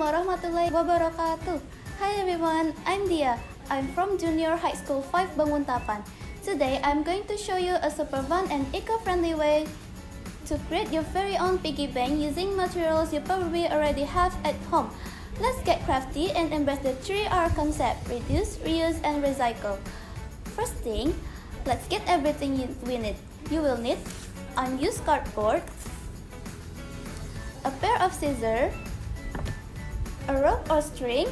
warahmatullahi wabarakatuh. Hi everyone, I'm Dia. I'm from Junior High School 5 Banguntapan. Today, I'm going to show you a super fun and eco-friendly way to create your very own piggy bank using materials you probably already have at home. Let's get crafty and embrace the 3R concept: reduce, reuse, and recycle. First thing, let's get everything we need. You will need unused cardboard, a pair of scissors, a rope or string,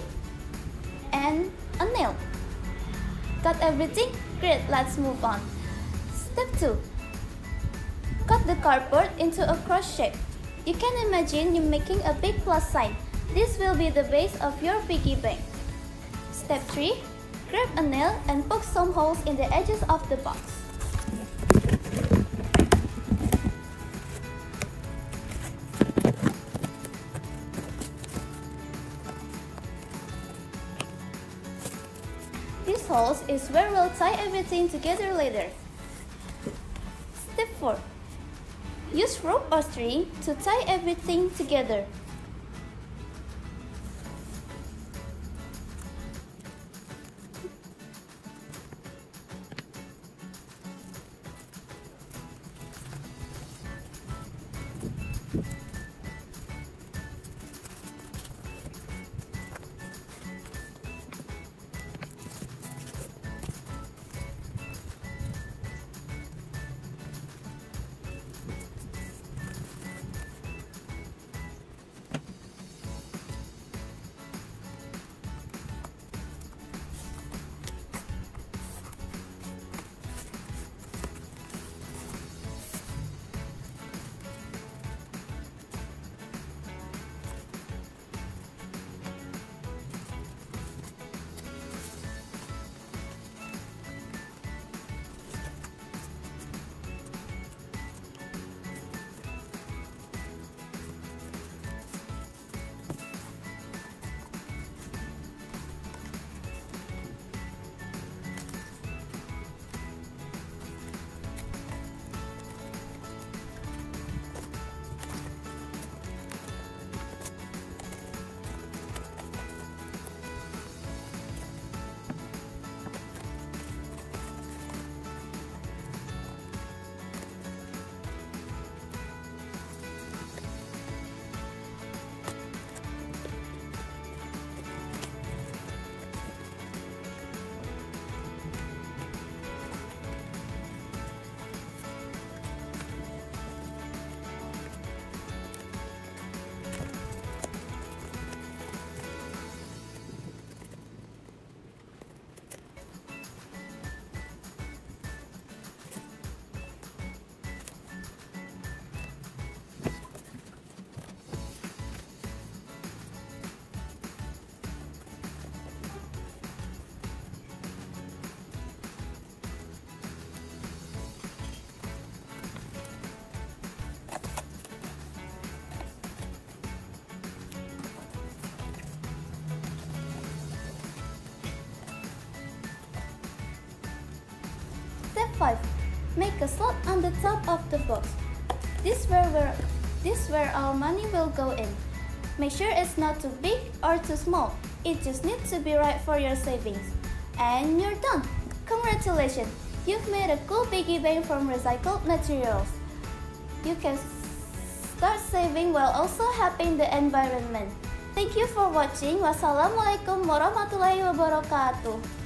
and a nail. Cut everything? Great, let's move on. Step 2. Cut the cardboard into a cross shape. You can imagine you making a big plus sign. This will be the base of your piggy bank. Step 3. Grab a nail and poke some holes in the edges of the box. These holes is where we'll tie everything together later. Step 4. Use rope or string to tie everything together. Step 5. Make a slot on the top of the box. This where our money will go in. Make sure it's not too big or too small. It just needs to be right for your savings. And you're done! Congratulations! You've made a cool piggy bank from recycled materials. You can start saving while also helping the environment. Thank you for watching. Wassalamualaikum warahmatullahi wabarakatuh.